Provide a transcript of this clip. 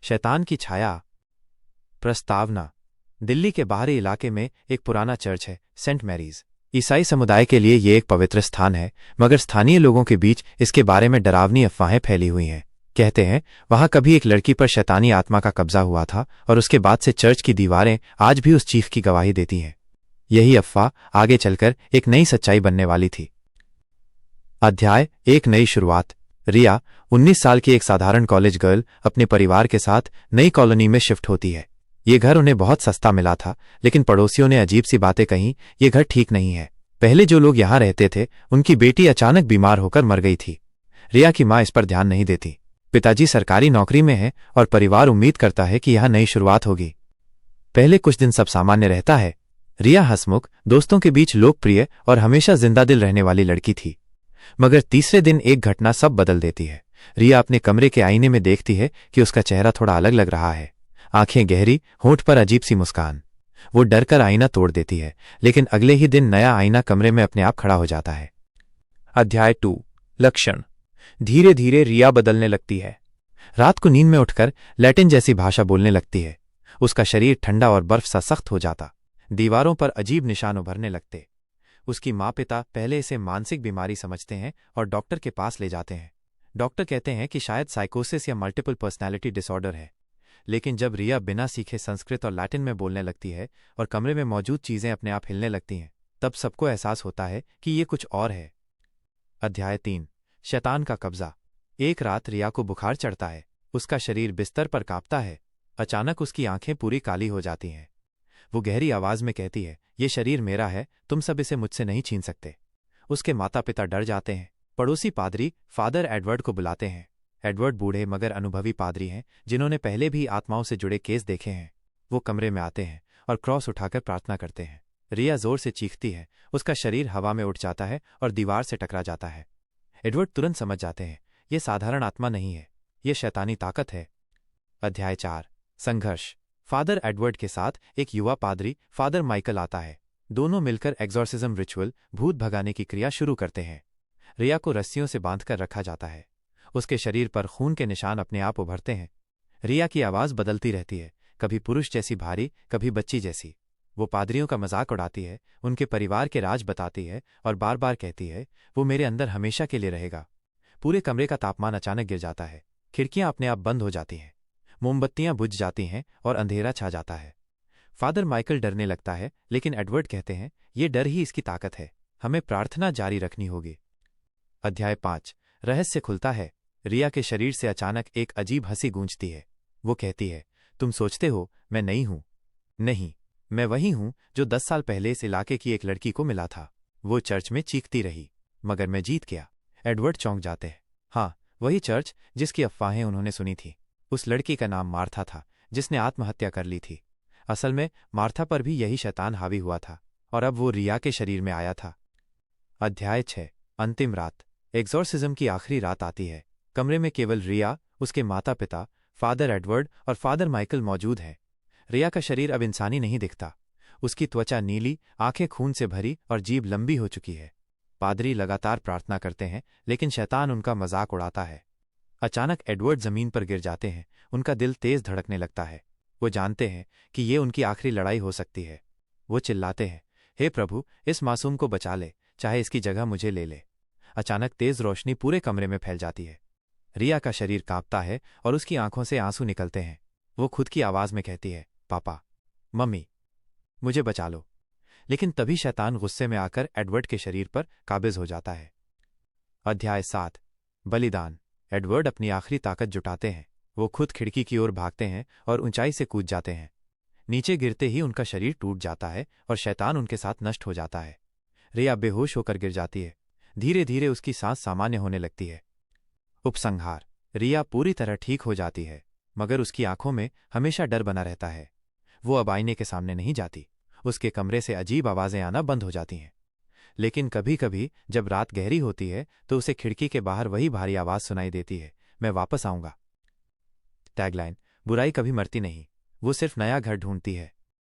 शैतान की छाया। प्रस्तावना। दिल्ली के बाहरी इलाके में एक पुराना चर्च है, सेंट मैरीज। ईसाई समुदाय के लिए ये एक पवित्र स्थान है, मगर स्थानीय लोगों के बीच इसके बारे में डरावनी अफवाहें फैली हुई हैं। कहते हैं वहां कभी एक लड़की पर शैतानी आत्मा का कब्जा हुआ था और उसके बाद से चर्च की दीवारें आज भी उस चीख की गवाही देती हैं। यही अफवाह आगे चलकर एक नई सच्चाई बनने वाली थी। अध्याय एक, नई शुरुआत। रिया 19 साल की एक साधारण कॉलेज गर्ल अपने परिवार के साथ नई कॉलोनी में शिफ्ट होती है। ये घर उन्हें बहुत सस्ता मिला था, लेकिन पड़ोसियों ने अजीब सी बातें कहीं, ये घर ठीक नहीं है। पहले जो लोग यहां रहते थे उनकी बेटी अचानक बीमार होकर मर गई थी। रिया की मां इस पर ध्यान नहीं देती। पिताजी सरकारी नौकरी में है और परिवार उम्मीद करता है कि यहां नई शुरुआत होगी। पहले कुछ दिन सब सामान्य रहता है। रिया हंसमुख, दोस्तों के बीच लोकप्रिय और हमेशा जिंदा दिल रहने वाली लड़की थी। मगर तीसरे दिन एक घटना सब बदल देती है। रिया अपने कमरे के आईने में देखती है कि उसका चेहरा थोड़ा अलग लग रहा है। आंखें गहरी, होंठ पर अजीब सी मुस्कान। वो डरकर आईना तोड़ देती है, लेकिन अगले ही दिन नया आईना कमरे में अपने आप खड़ा हो जाता है। अध्याय 2, लक्षण। धीरे धीरे रिया बदलने लगती है। रात को नींद में उठकर लैटिन जैसी भाषा बोलने लगती है। उसका शरीर ठंडा और बर्फ सा सख्त हो जाता। दीवारों पर अजीब निशान उभरने लगते। उसकी माँ पिता पहले इसे मानसिक बीमारी समझते हैं और डॉक्टर के पास ले जाते हैं। डॉक्टर कहते हैं कि शायद साइकोसिस या मल्टीपल पर्सनैलिटी डिसऑर्डर है। लेकिन जब रिया बिना सीखे संस्कृत और लैटिन में बोलने लगती है और कमरे में मौजूद चीजें अपने आप हिलने लगती हैं, तब सबको एहसास होता है कि ये कुछ और है। अध्याय 3, शैतान का कब्जा। एक रात रिया को बुखार चढ़ता है। उसका शरीर बिस्तर पर कांपता है। अचानक उसकी आंखें पूरी काली हो जाती हैं। वो गहरी आवाज में कहती है, ये शरीर मेरा है, तुम सब इसे मुझसे नहीं छीन सकते। उसके माता पिता डर जाते हैं। पड़ोसी पादरी फादर एडवर्ड को बुलाते हैं। एडवर्ड बूढ़े मगर अनुभवी पादरी हैं, जिन्होंने पहले भी आत्माओं से जुड़े केस देखे हैं। वो कमरे में आते हैं और क्रॉस उठाकर प्रार्थना करते हैं। रिया जोर से चीखती है। उसका शरीर हवा में उठ जाता है और दीवार से टकरा जाता है। एडवर्ड तुरंत समझ जाते हैं, ये साधारण आत्मा नहीं है, ये शैतानी ताकत है। अध्याय 4, संघर्ष। फादर एडवर्ड के साथ एक युवा पादरी फादर माइकल आता है। दोनों मिलकर एग्जॉर्सिज्म रिचुअल, भूत भगाने की क्रिया शुरू करते हैं। रिया को रस्सियों से बांधकर रखा जाता है। उसके शरीर पर खून के निशान अपने आप उभरते हैं। रिया की आवाज बदलती रहती है, कभी पुरुष जैसी भारी, कभी बच्ची जैसी। वो पादरियों का मजाक उड़ाती है, उनके परिवार के राज बताती है और बार बार कहती है, वो मेरे अंदर हमेशा के लिए रहेगा। पूरे कमरे का तापमान अचानक गिर जाता है। खिड़कियां अपने आप बंद हो जाती हैं। मोमबत्तियां बुझ जाती हैं और अंधेरा छा जाता है। फादर माइकल डरने लगता है, लेकिन एडवर्ड कहते हैं, ये डर ही इसकी ताकत है, हमें प्रार्थना जारी रखनी होगी। अध्याय 5, रहस्य खुलता है। रिया के शरीर से अचानक एक अजीब हंसी गूंजती है। वो कहती है, तुम सोचते हो मैं नहीं हूं। नहीं, मैं वही हूं जो 10 साल पहले इस इलाके की एक लड़की को मिला था। वो चर्च में चीखती रही, मगर मैं जीत गया। एडवर्ड चौंक जाते हैं। हाँ, वही चर्च जिसकी अफवाहें उन्होंने सुनी थी। उस लड़की का नाम मार्था था, जिसने आत्महत्या कर ली थी। असल में मार्था पर भी यही शैतान हावी हुआ था और अब वो रिया के शरीर में आया था। अध्याय 6, अंतिम रात। एग्जॉर्सिज्म की आखिरी रात आती है। कमरे में केवल रिया, उसके माता पिता, फादर एडवर्ड और फादर माइकल मौजूद हैं। रिया का शरीर अब इंसानी नहीं दिखता। उसकी त्वचा नीली, आंखें खून से भरी और जीभ लंबी हो चुकी है। पादरी लगातार प्रार्थना करते हैं, लेकिन शैतान उनका मजाक उड़ाता है। अचानक एडवर्ड जमीन पर गिर जाते हैं। उनका दिल तेज धड़कने लगता है। वो जानते हैं कि ये उनकी आखिरी लड़ाई हो सकती है। वो चिल्लाते हैं, हे प्रभु, इस मासूम को बचा ले, चाहे इसकी जगह मुझे ले ले। अचानक तेज रोशनी पूरे कमरे में फैल जाती है। रिया का शरीर कांपता है और उसकी आंखों से आंसू निकलते हैं। वो खुद की आवाज में कहती है, पापा, मम्मी, मुझे बचा लो। लेकिन तभी शैतान गुस्से में आकर एडवर्ड के शरीर पर काबिज हो जाता है। अध्याय 7, बलिदान। एडवर्ड अपनी आखिरी ताकत जुटाते हैं। वो खुद खिड़की की ओर भागते हैं और ऊंचाई से कूद जाते हैं। नीचे गिरते ही उनका शरीर टूट जाता है और शैतान उनके साथ नष्ट हो जाता है। रिया बेहोश होकर गिर जाती है। धीरे धीरे उसकी सांस सामान्य होने लगती है। उपसंहार। रिया पूरी तरह ठीक हो जाती है, मगर उसकी आंखों में हमेशा डर बना रहता है। वो अब आईने के सामने नहीं जाती। उसके कमरे से अजीब आवाजें आना बंद हो जाती हैं। लेकिन कभी कभी जब रात गहरी होती है तो उसे खिड़की के बाहर वही भारी आवाज सुनाई देती है, मैं वापस आऊंगा। टैगलाइन, बुराई कभी मरती नहीं, वो सिर्फ नया घर ढूंढती है।